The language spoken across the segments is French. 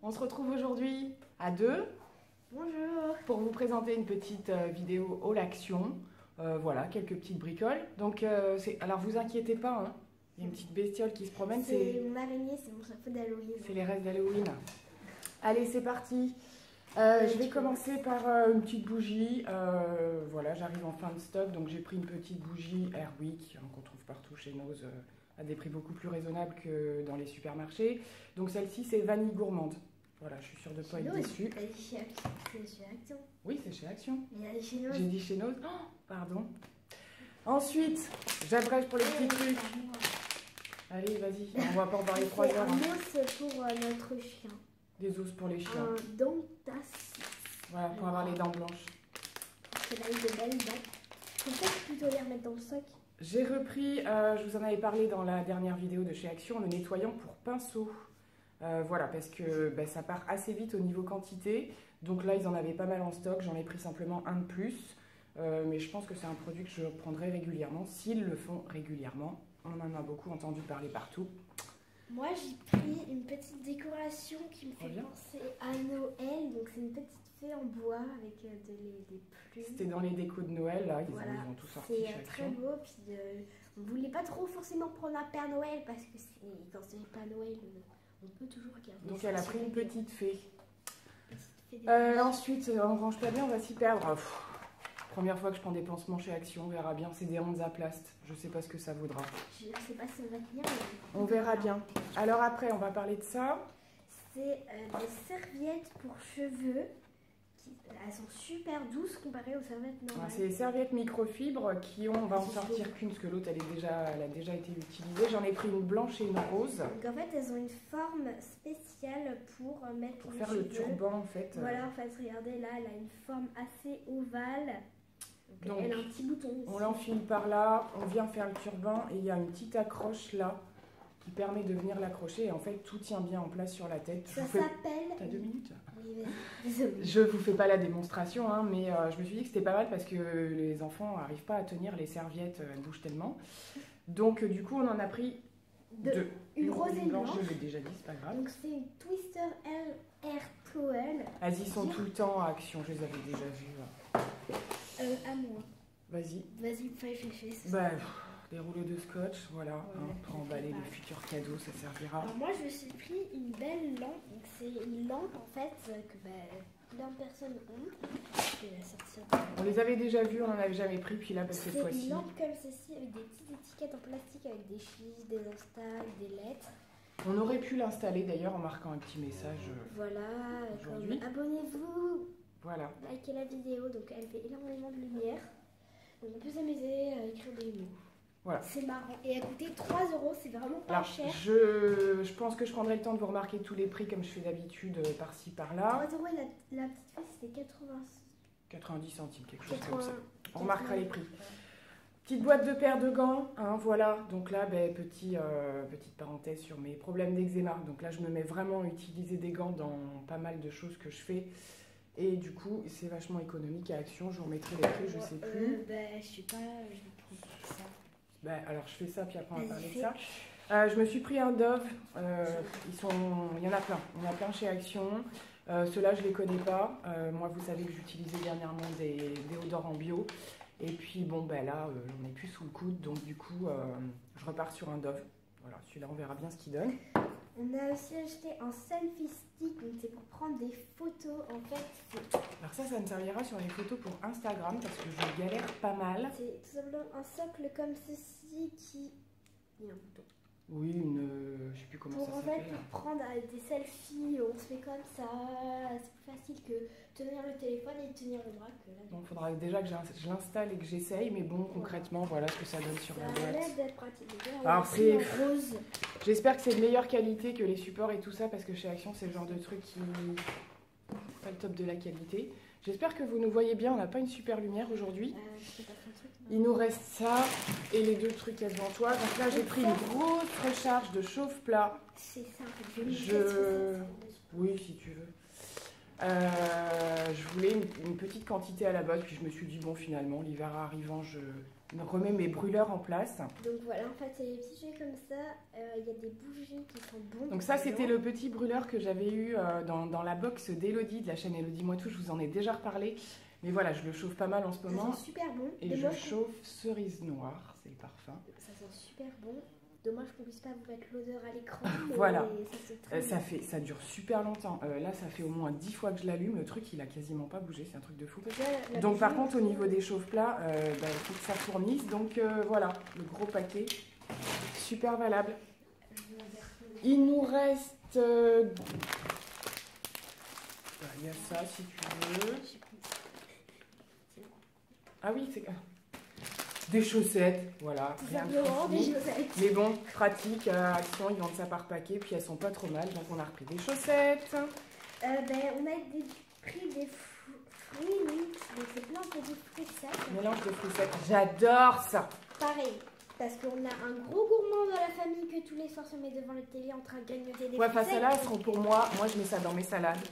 On se retrouve aujourd'hui à deux. Bonjour. Pour vous présenter une petite vidéo haul action. Voilà, quelques petites bricoles. Donc, alors vous inquiétez pas, hein. Il y a une petite bestiole qui se promène. C'est mon araignée, c'est mon chapeau d'Halloween. C'est les restes d'Halloween. Allez, c'est parti. Je vais commencer par une petite bougie. Voilà, j'arrive en fin de stock, donc j'ai pris une petite bougie Airwick qu'on trouve partout chez Nose à des prix beaucoup plus raisonnables que dans les supermarchés. Donc celle-ci, c'est vanille gourmande. Voilà, je suis sûre de ne pas être déçue. C'est chez Action. Oui, c'est chez Action. J'ai dit chez Nose. Oh, pardon. Ensuite, j'abrège pour les petits trucs. Allez, vas-y, on va pas en parler 3 heures. Un os pour notre chien. Des os pour les chiens. Un dentas. Voilà, pour avoir les dents blanches. C'est là, de belles dents. Faut peut-être plutôt les remettre dans le sac. J'ai repris, je vous en avais parlé dans la dernière vidéo de chez Action, le nettoyant pour pinceau. Voilà, parce que ça part assez vite au niveau quantité. Donc là, ils en avaient pas mal en stock. J'en ai pris simplement un de plus. Mais je pense que c'est un produit que je prendrai régulièrement, s'ils le font régulièrement. On en a beaucoup entendu parler partout. Moi, j'ai pris une petite décoration qui me fait penser à Noël. Donc, c'est une petite fée en bois avec des plumes. C'était dans les décos de Noël, là. Ils ont tout sorti chez Action. C'est très beau. Puis, on ne voulait pas trop forcément prendre un Père Noël parce que quand c'est pas Noël, on peut toujours regarder. Donc, elle a pris une petite fée. Ensuite, on range pas bien, on va s'y perdre. Première fois que je prends des pansements chez Action, on verra bien. C'est des Hansa Plast. Je sais pas ce que ça vaudra. Je sais pas si on va tenir. On verra bien. Alors après, on va parler de ça. C'est des serviettes pour cheveux. Elles sont super douces comparées aux serviettes normales. C'est des serviettes microfibres qui ont, on va en sortir qu'une parce que l'autre elle a déjà été utilisée. J'en ai pris une blanche et une rose. Donc en fait, elles ont une forme spéciale pour mettre pour faire le turban en fait. Voilà, en fait, regardez là, elle a une forme assez ovale. Donc, elle a un petit bouton ici. On l'enfile par là, on vient faire le turban et il y a une petite accroche là qui permet de venir l'accrocher et en fait tout tient bien en place sur la tête. Ça s'appelle... T'as 2 minutes? Oui, désolée. Je vous fais pas la démonstration, hein, mais je me suis dit que c'était pas mal parce que les enfants n'arrivent pas à tenir les serviettes, elles bougent tellement. Donc du coup on en a pris deux. Une rose et une blanche. Je l'ai déjà dit, c'est pas grave. Donc c'est une Twister Air Towel. Elles y sont tout le temps à Action, je les avais déjà vues. À moi. Vas-y. Vas-y, fais. Des rouleaux de scotch, voilà, pour emballer les futurs cadeaux, ça servira. Alors moi, je me suis pris une belle lampe. C'est une lampe en fait que plein de personnes ont. Je vais la sortir. On les avait déjà vus, on n'en avait jamais pris, puis là, cette fois-ci. C'est une lampe comme ceci avec des petites étiquettes en plastique avec des chiffres, des instas, des lettres. On aurait pu l'installer d'ailleurs en marquant un petit message. Voilà, aujourd'hui. Abonnez-vous. Voilà. Likez la vidéo, donc elle fait énormément de lumière. Donc on peut s'amuser à écrire des mots. Voilà. C'est marrant. Et elle a coûté 3 €, c'est vraiment pas cher. Je pense que je prendrai le temps de vous remarquer tous les prix comme je fais d'habitude par-ci par-là. 3 €, la petite fille c'était 90 centimes, quelque chose comme ça. On remarquera les prix. Petite boîte de paires de gants, hein, voilà. Donc là, petite parenthèse sur mes problèmes d'eczéma. Donc là, je me mets vraiment à utiliser des gants dans pas mal de choses que je fais. Et du coup, c'est vachement économique à Action. Je vous remettrai les prix, je sais plus. Je sais pas, je vais prendre ça. Alors je fais ça, puis après on va parler de ça. Je me suis pris un Dove. Il y en a plein. Il y en a plein chez Action. Ceux-là, je les connais pas. Moi, vous savez que j'utilisais dernièrement des déodorants bio. Et puis, là, j'en ai plus sous le coude. Donc, du coup, je repars sur un Dove. Voilà, celui-là, on verra bien ce qu'il donne. On a aussi acheté un selfie stick. Donc, c'est pour prendre des photos. En fait, alors ça me servira sur les photos pour Instagram parce que je galère pas mal. C'est tout simplement un socle comme ceci qui... Il y a un bouton. Oui, je sais plus comment ça s'appelle. Pour prendre des selfies, on se fait comme ça, c'est plus facile que tenir le téléphone et tenir le bras. Donc il faudra déjà que je l'installe et que j'essaye, mais bon, concrètement, voilà ce que ça donne sur la boîte. Ça a l'air d'être pratique. Alors c'est rose. J'espère que c'est de meilleure qualité que les supports et tout ça, parce que chez Action, c'est le genre de truc qui pas le top de la qualité. J'espère que vous nous voyez bien, on n'a pas une super lumière aujourd'hui. Il nous reste ça et les deux trucs à devant toi. Donc là, j'ai pris une grosse recharge de chauffe-plat. C'est ça, Oui, si tu veux. Je voulais une petite quantité à la base, puis je me suis dit, bon, finalement, l'hiver arrivant, je remets mes brûleurs en place. Donc voilà, en fait, c'est des petits jets comme ça. Il y a des bougies qui sont bons. Donc ça, c'était le petit brûleur que j'avais eu dans la box d'Elodie, de la chaîne Elodie Moi Tout. Je vous en ai déjà reparlé. Mais voilà, je le chauffe pas mal en ce moment. Ça sent super bon. Et je chauffe cerise noire, c'est le parfum. Ça sent super bon. Dommage qu'on puisse pas vous mettre l'odeur à l'écran. Voilà, ça dure super longtemps. Là, ça fait au moins 10 fois que je l'allume. Le truc, il a quasiment pas bougé, c'est un truc de fou. Donc par contre, au niveau des chauffe-plats, il faut que ça fournisse. Donc voilà, le gros paquet, super valable. Il nous reste... il y a ça, si tu veux. Ah oui, c'est... Des chaussettes, voilà. Rien de des chaussettes. Mais bon, pratique, Action, ils vendent ça par paquet, puis elles sont pas trop mal, donc on a repris des chaussettes. On a pris des fruits mix, donc c'est plein de fruits secs. Mélange de fruits secs, j'adore ça. Pareil, parce qu'on a un gros gourmand dans la famille que tous les soirs se met devant la télé en train de grignoter des fruits secs. Celles-là, elles seront pour moi. Moi, je mets ça dans mes salades.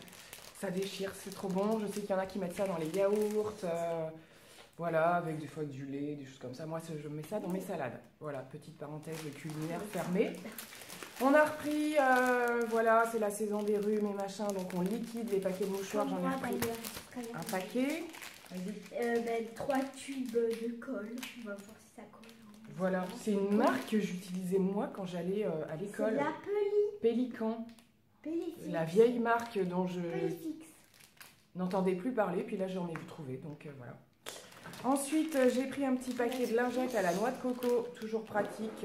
Ça déchire, c'est trop bon. Je sais qu'il y en a qui mettent ça dans les yaourts. Voilà, avec des fois du lait, des choses comme ça. Moi, je mets ça dans mes salades. Voilà, petite parenthèse culinaire fermée. On a repris, voilà, c'est la saison des rhumes et machin, donc on liquide les paquets de mouchoirs. J'en ai repris un paquet. 3 tubes de colle. On va voir si ça colle. Voilà, c'est une marque que j'utilisais moi quand j'allais à l'école. C'est la Pélican. Pélifix. La vieille marque dont je n'entendais plus parler, puis là j'en ai vu trouver, donc voilà. Ensuite, j'ai pris un petit paquet de lingettes à la noix de coco, toujours pratique,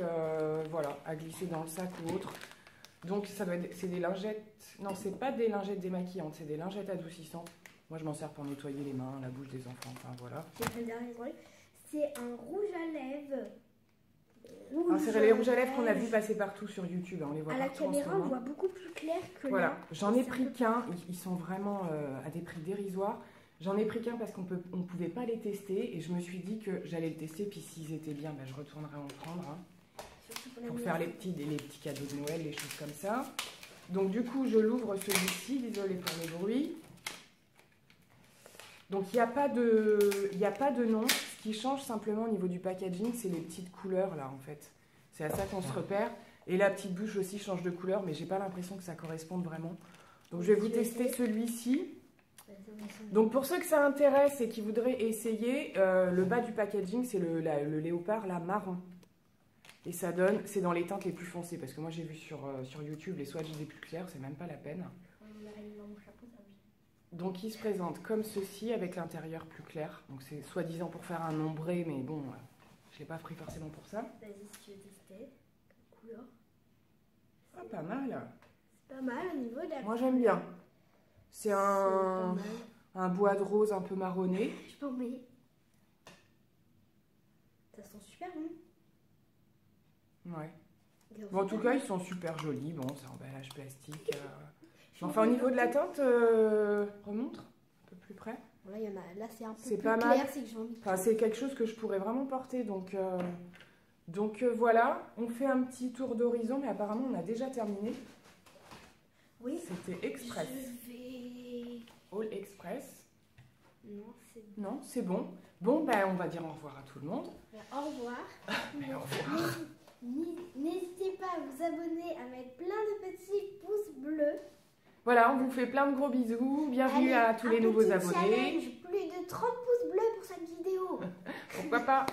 voilà, à glisser dans le sac ou autre. Donc, c'est des lingettes, non, c'est pas des lingettes démaquillantes, c'est des lingettes adoucissantes. Moi, je m'en sers pour nettoyer les mains, la bouche des enfants, enfin voilà. C'est un rouge à lèvres. C'est les rouges à lèvres qu'on a vu passer partout sur YouTube, on les voit partout en ce moment. À la caméra, on voit beaucoup plus clair que voilà. là. J'en ai pris qu'un, ils sont vraiment à des prix dérisoires. J'en ai pris qu'un parce qu'on ne pouvait pas les tester et je me suis dit que j'allais le tester, puis s'ils étaient bien, je retournerai en prendre pour faire les petits cadeaux de Noël, les choses comme ça. Donc du coup, je l'ouvre celui-ci, désolé pour les bruits. Donc il n'y a pas de nom, ce qui change simplement au niveau du packaging, c'est les petites couleurs là en fait. C'est à ça qu'on se repère. Et la petite bouche aussi change de couleur, mais j'ai pas l'impression que ça corresponde vraiment. Donc je vais vous tester celui-ci. Donc pour ceux que ça intéresse et qui voudraient essayer, le bas du packaging c'est le léopard là marron. Et ça donne, c'est dans les teintes les plus foncées, parce que moi j'ai vu sur YouTube les swatchs des plus clairs, c'est même pas la peine. Donc il se présente comme ceci avec l'intérieur plus clair. Donc c'est soi-disant pour faire un ombré, mais bon, je l'ai pas pris forcément pour ça. Vas-y si tu veux tester, couleur. Ah pas mal. C'est pas mal au niveau de la... Moi j'aime bien. C'est un bois de rose un peu marronné. Je peux en mettre. Ça sent super bon. Ouais. Bon, en tout cas, ils sont super jolis. Bon, c'est emballage plastique. Enfin, au niveau de la teinte, remontre un peu plus près. Là, il y en a. Là, c'est un peu plus pas clair. mal. C'est quelque chose que je pourrais vraiment porter. Donc voilà, on fait un petit tour d'horizon, mais apparemment, on a déjà terminé. Oui. C'était express. All Express. Non, c'est bon. Bon, on va dire au revoir à tout le monde. Au revoir. Au revoir. N'hésitez pas à vous abonner, à mettre plein de petits pouces bleus. Voilà, on vous fait plein de gros bisous. Bienvenue à tous les nouveaux abonnés. Challenge, plus de 30 pouces bleus pour cette vidéo. Pourquoi pas.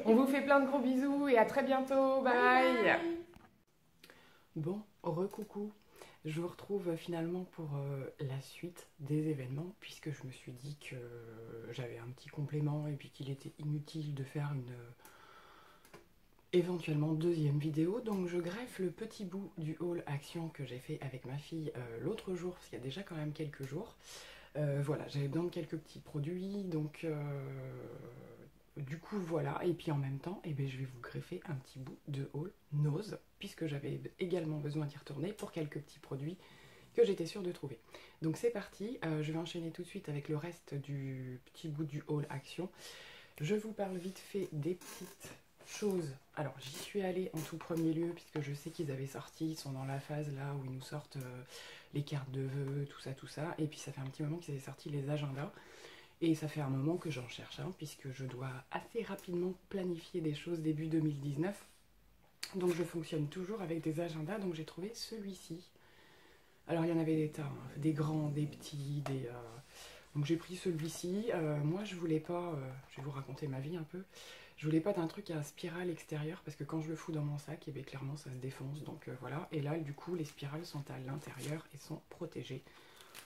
On vous fait plein de gros bisous et à très bientôt. Bye, bye. Bon, recoucou. Je vous retrouve finalement pour la suite des événements, puisque je me suis dit que j'avais un petit complément et puis qu'il était inutile de faire une éventuellement deuxième vidéo. Donc je greffe le petit bout du haul action que j'ai fait avec ma fille l'autre jour, parce qu'il y a déjà quand même quelques jours. Voilà, j'avais besoin de quelques petits produits, donc du coup voilà, et puis en même temps, je vais vous greffer un petit bout de haul Nose, puisque j'avais également besoin d'y retourner pour quelques petits produits que j'étais sûre de trouver. Donc c'est parti, je vais enchaîner tout de suite avec le reste du petit bout du haul action. Je vous parle vite fait des petites chose. Alors j'y suis allée en tout premier lieu puisque je sais qu'ils avaient sorti, ils sont dans la phase là où ils nous sortent les cartes de vœux, tout ça. Et puis ça fait un petit moment qu'ils avaient sorti les agendas. Et ça fait un moment que j'en cherche un puisque je dois assez rapidement planifier des choses début 2019. Donc je fonctionne toujours avec des agendas, donc j'ai trouvé celui-ci. Alors il y en avait des tas, hein, des grands, des petits, donc j'ai pris celui-ci. Moi je voulais pas, je vais vous raconter ma vie un peu, je voulais pas d'un truc à spirale extérieure parce que quand je le fous dans mon sac, et bien clairement ça se défonce, donc voilà. Et là du coup les spirales sont à l'intérieur et sont protégées.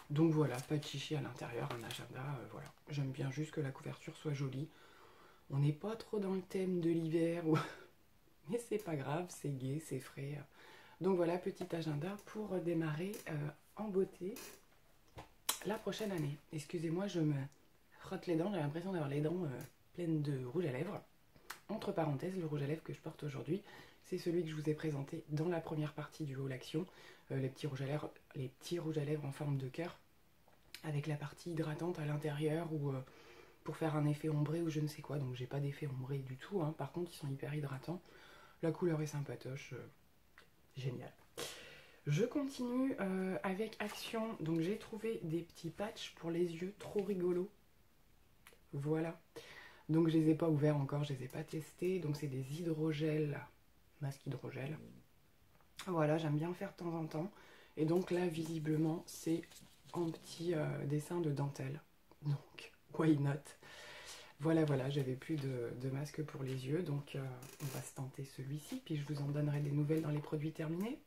Donc voilà, pas de chichi à l'intérieur, un agenda, voilà. J'aime bien juste que la couverture soit jolie. On n'est pas trop dans le thème de l'hiver, mais c'est pas grave, c'est gai, c'est frais. Donc voilà, petit agenda pour démarrer en beauté la prochaine année. Excusez-moi, je me frotte les dents, j'ai l'impression d'avoir les dents pleines de rouge à lèvres. Entre parenthèses, le rouge à lèvres que je porte aujourd'hui, c'est celui que je vous ai présenté dans la première partie du haul action. Les petits rouges à lèvres en forme de cœur, avec la partie hydratante à l'intérieur ou pour faire un effet ombré ou je ne sais quoi. Donc j'ai pas d'effet ombré du tout, hein. Par contre ils sont hyper hydratants. La couleur est sympatoche, génial. Je continue avec Action. Donc j'ai trouvé des petits patchs pour les yeux trop rigolos. Voilà. Donc je les ai pas ouverts encore, je les ai pas testés. Donc c'est des hydrogels, masque hydrogel. Voilà, j'aime bien faire de temps en temps. Et donc là, visiblement, c'est en petit dessin de dentelle. Donc, why not? Voilà, j'avais plus de masque pour les yeux. Donc, on va se tenter celui-ci. Puis je vous en donnerai des nouvelles dans les produits terminés.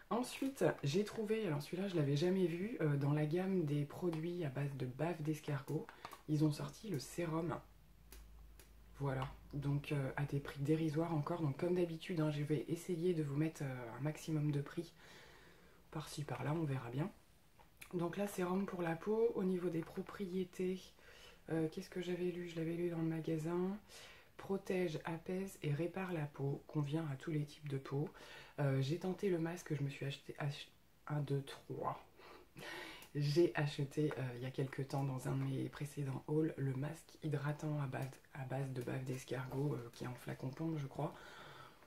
Ensuite, j'ai trouvé, alors celui-là, je ne l'avais jamais vu, dans la gamme des produits à base de bave d'escargot. Ils ont sorti le sérum. Voilà, donc à des prix dérisoires encore. Donc comme d'habitude, hein, je vais essayer de vous mettre un maximum de prix par-ci par-là, on verra bien. Donc là, sérum pour la peau. Au niveau des propriétés, qu'est-ce que j'avais lu? Je l'avais lu dans le magasin. Protège, apaise et répare la peau. Convient à tous les types de peau. J'ai tenté le masque, je me suis acheté 1, 2, 3. J'ai acheté il y a quelques temps dans un de mes précédents hauls le masque hydratant à base de bave d'escargot qui est en flacon pompe je crois.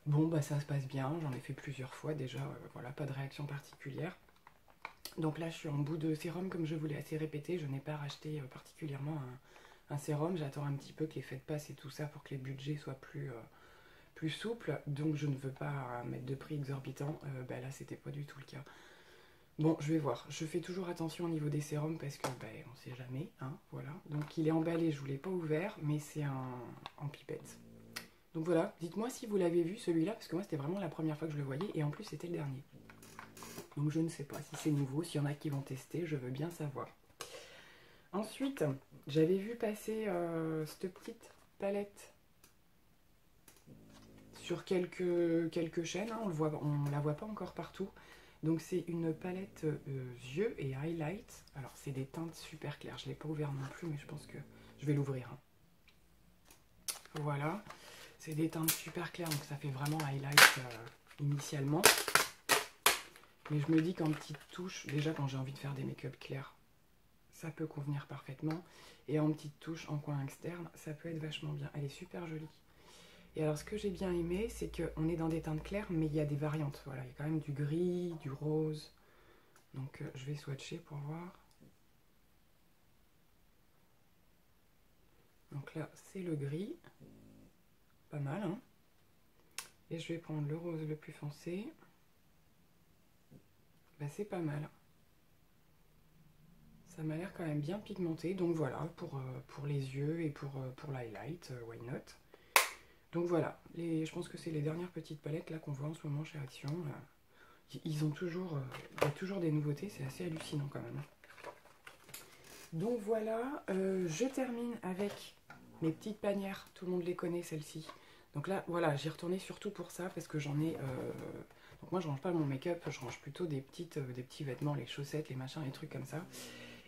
Bon bah ça se passe bien, j'en ai fait plusieurs fois déjà, voilà, pas de réaction particulière. Donc là je suis en bout de sérum comme je vous l'ai assez répété, je n'ai pas racheté particulièrement un sérum, j'attends un petit peu que les fêtes passent et tout ça pour que les budgets soient plus souples, donc je ne veux pas mettre de prix exorbitant, bah là c'était pas du tout le cas. Bon, je vais voir. Je fais toujours attention au niveau des sérums parce que, ben, on sait jamais, hein, voilà. Donc, il est emballé, je ne vous l'ai pas ouvert, mais c'est en pipette. Donc voilà, dites-moi si vous l'avez vu celui-là, parce que moi, c'était vraiment la première fois que je le voyais, et en plus, c'était le dernier. Donc, je ne sais pas si c'est nouveau, s'il y en a qui vont tester, je veux bien savoir. Ensuite, j'avais vu passer cette petite palette sur quelques chaînes, hein, on la voit pas encore partout. Donc c'est une palette yeux et highlight. Alors c'est des teintes super claires. Je ne l'ai pas ouvert non plus, mais je pense que je vais l'ouvrir. Hein. Voilà. C'est des teintes super claires, donc ça fait vraiment highlight initialement. Mais je me dis qu'en petite touche, déjà quand j'ai envie de faire des make-up clairs, ça peut convenir parfaitement. Et en petite touche en coin externe, ça peut être vachement bien. Elle est super jolie. Et alors ce que j'ai bien aimé, c'est qu'on est dans des teintes claires, mais il y a des variantes. Voilà, il y a quand même du gris, du rose. Donc je vais swatcher pour voir. Donc là, c'est le gris. Pas mal, hein. Et je vais prendre le rose le plus foncé. Ben, c'est pas mal. Ça m'a l'air quand même bien pigmenté. Donc voilà, pour les yeux et pour l'highlight, why not. Donc voilà, je pense que c'est les dernières petites palettes là qu'on voit en ce moment chez Action. Ils ont toujours, il y a toujours des nouveautés, c'est assez hallucinant quand même. Donc voilà, je termine avec mes petites panières, tout le monde les connaît celles-ci. Donc là, voilà, j'y retournais surtout pour ça parce que j'en ai... donc moi je range pas mon make-up, je range plutôt des petits vêtements, les chaussettes, les machins, les trucs comme ça.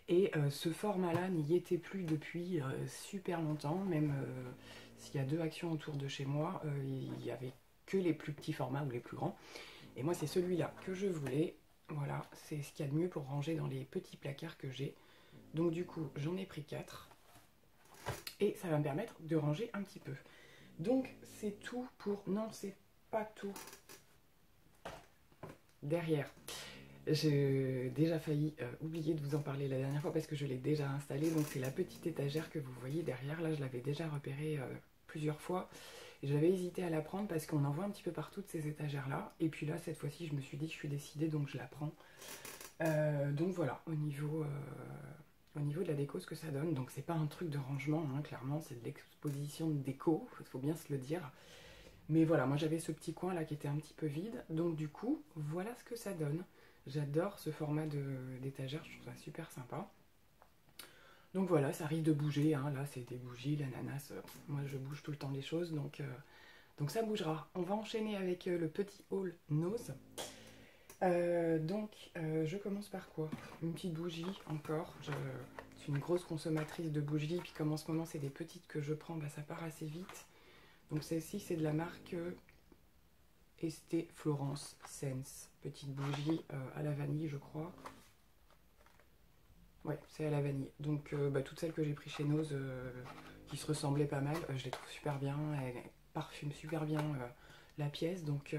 Et ce format-là n'y était plus depuis super longtemps, même... s'il y a 2 actions autour de chez moi, il n'y avait que les plus petits formats ou les plus grands. Et moi, c'est celui-là que je voulais. Voilà, c'est ce qu'il y a de mieux pour ranger dans les petits placards que j'ai. Donc du coup, j'en ai pris 4. Et ça va me permettre de ranger un petit peu. Donc c'est tout pour... Non, c'est pas tout. Derrière, j'ai déjà failli oublier de vous en parler la dernière fois parce que je l'ai déjà installé. Donc c'est la petite étagère que vous voyez derrière. Là, je l'avais déjà repérée plusieurs fois. Et j'avais hésité à la prendre parce qu'on en voit un petit peu partout de ces étagères-là. Et puis là, cette fois-ci, je me suis dit, je suis décidée, donc je la prends. Donc voilà, au niveau de la déco, ce que ça donne. Donc c'est pas un truc de rangement, hein, clairement, c'est de l'exposition de déco, il faut bien se le dire. Mais voilà, moi j'avais ce petit coin là qui était un petit peu vide, donc du coup, voilà ce que ça donne. J'adore ce format d'étagère, je trouve ça super sympa. Donc voilà, ça risque de bouger, hein. Là c'est des bougies, l'ananas, moi je bouge tout le temps les choses, donc ça bougera. On va enchaîner avec le petit haul nose. Je commence par quoi? Une petite bougie encore. Je suis une grosse consommatrice de bougies, puis comme en ce moment c'est des petites que je prends, bah, ça part assez vite. Donc celle-ci c'est de la marque Estée Florence Sense. Petite bougie à la vanille, je crois. Ouais, c'est à la vanille. Donc toutes celles que j'ai pris chez Nose qui se ressemblaient pas mal, je les trouve super bien. Elles parfument super bien la pièce. Donc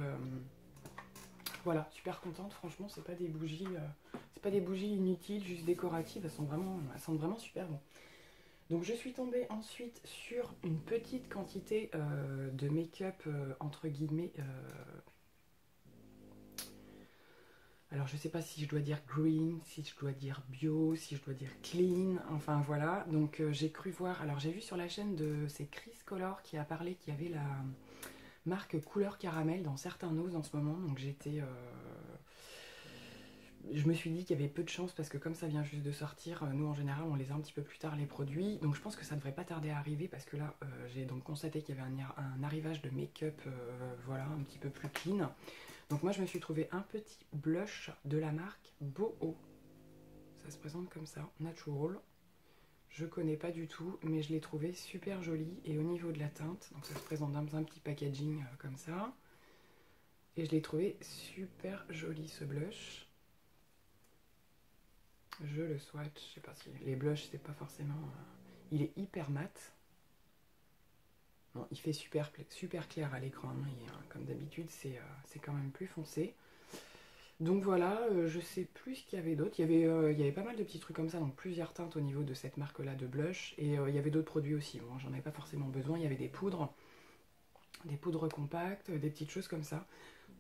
voilà, super contente. Franchement, c'est pas des bougies inutiles, juste décoratives. Elles sentent vraiment super bon. Donc je suis tombée ensuite sur une petite quantité de make-up entre guillemets. Alors je sais pas si je dois dire green, si je dois dire bio, si je dois dire clean, enfin voilà. Donc j'ai cru voir, alors j'ai vu sur la chaîne c'est Chris Color qui a parlé qu'il y avait la marque couleur caramel dans certains noses en ce moment. Donc je me suis dit qu'il y avait peu de chance parce que comme ça vient juste de sortir, nous en général on les a un petit peu plus tard les produits. Donc je pense que ça ne devrait pas tarder à arriver parce que là j'ai donc constaté qu'il y avait un arrivage de make-up voilà, un petit peu plus clean. Donc moi je me suis trouvé un petit blush de la marque Boho. Ça se présente comme ça, Natural. Je connais pas du tout, mais je l'ai trouvé super joli. Et au niveau de la teinte, donc ça se présente dans un petit packaging comme ça. Et je l'ai trouvé super joli ce blush. Je le swatch, je sais pas si... Les blushs c'est pas forcément... Il est hyper mat. Bon, il fait super clair à l'écran, hein. Comme d'habitude c'est quand même plus foncé. Donc voilà, je sais plus ce qu'il y avait d'autre. Il y avait pas mal de petits trucs comme ça, donc plusieurs teintes au niveau de cette marque-là de blush. Et il y avait d'autres produits aussi. Bon, j'en avais pas forcément besoin. Il y avait des poudres compactes, des petites choses comme ça.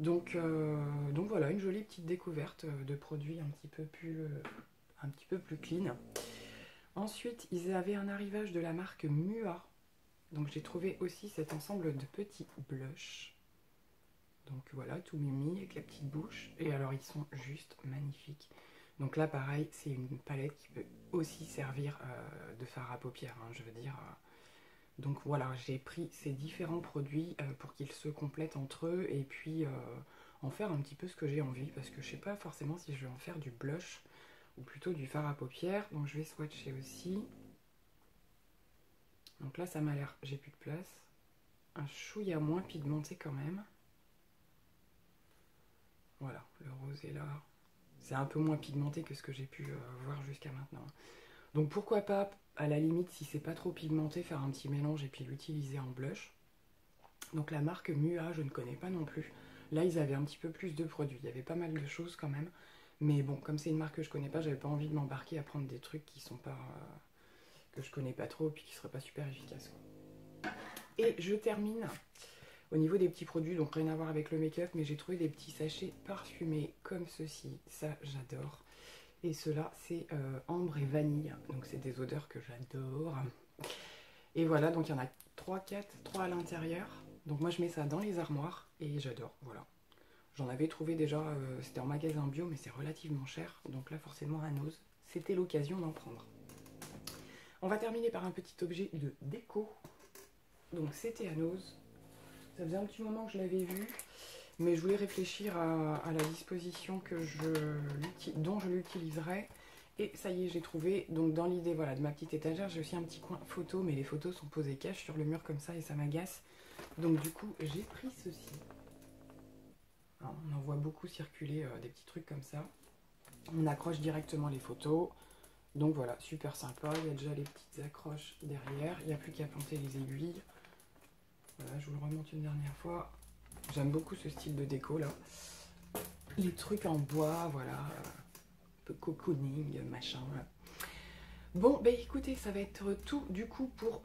Donc voilà, une jolie petite découverte de produits un petit peu plus clean. Ensuite, ils avaient un arrivage de la marque Mua. Donc j'ai trouvé aussi cet ensemble de petits blushs. Donc voilà, tout mimi avec la petite bouche. Et alors ils sont juste magnifiques. Donc là pareil, c'est une palette qui peut aussi servir de fard à paupières, hein, je veux dire. Donc voilà, j'ai pris ces différents produits pour qu'ils se complètent entre eux. Et puis en faire un petit peu ce que j'ai envie. Parce que je sais pas forcément si je vais en faire du blush ou plutôt du fard à paupières. Donc je vais swatcher aussi. Donc là ça m'a l'air, j'ai plus de place. Un chouïa moins pigmenté quand même. Voilà, le rose est là. C'est un peu moins pigmenté que ce que j'ai pu voir jusqu'à maintenant. Donc pourquoi pas, à la limite, si c'est pas trop pigmenté, faire un petit mélange et puis l'utiliser en blush. Donc la marque Mua, je ne connais pas non plus. Là, ils avaient un petit peu plus de produits. Il y avait pas mal de choses quand même. Mais bon, comme c'est une marque que je connais pas, j'avais pas envie de m'embarquer à prendre des trucs qui sont pas... que je connais pas trop, puis qui seraient pas super efficaces. Et je termine... Au niveau des petits produits, donc rien à voir avec le make-up, mais j'ai trouvé des petits sachets parfumés comme ceci. Ça, j'adore. Et cela, c'est ambre et vanille. Donc c'est des odeurs que j'adore. Et voilà, donc il y en a 3 à l'intérieur. Donc moi, je mets ça dans les armoires et j'adore. Voilà. J'en avais trouvé déjà, c'était en magasin bio, mais c'est relativement cher. Donc là, forcément, à Nose, c'était l'occasion d'en prendre. On va terminer par un petit objet de déco. Donc c'était à Nose. Ça faisait un petit moment que je l'avais vu, mais je voulais réfléchir à la disposition dont je l'utiliserai. Et ça y est, j'ai trouvé. Donc dans l'idée voilà, de ma petite étagère, j'ai aussi un petit coin photo, mais les photos sont posées cash sur le mur comme ça et ça m'agace. Donc du coup, j'ai pris ceci. Alors, on en voit beaucoup circuler des petits trucs comme ça. On accroche directement les photos. Donc voilà, super sympa. Il y a déjà les petites accroches derrière. Il n'y a plus qu'à planter les aiguilles. Voilà, ça, je vous le remonte une dernière fois. J'aime beaucoup ce style de déco là. Les trucs en bois, voilà, un peu cocooning, machin. Bon, bah écoutez, ça va être tout du coup pour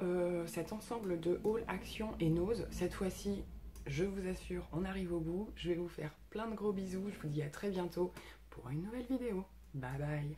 cet ensemble de haul, action et nose. Cette fois-ci, je vous assure, on arrive au bout. Je vais vous faire plein de gros bisous. Je vous dis à très bientôt pour une nouvelle vidéo. Bye bye.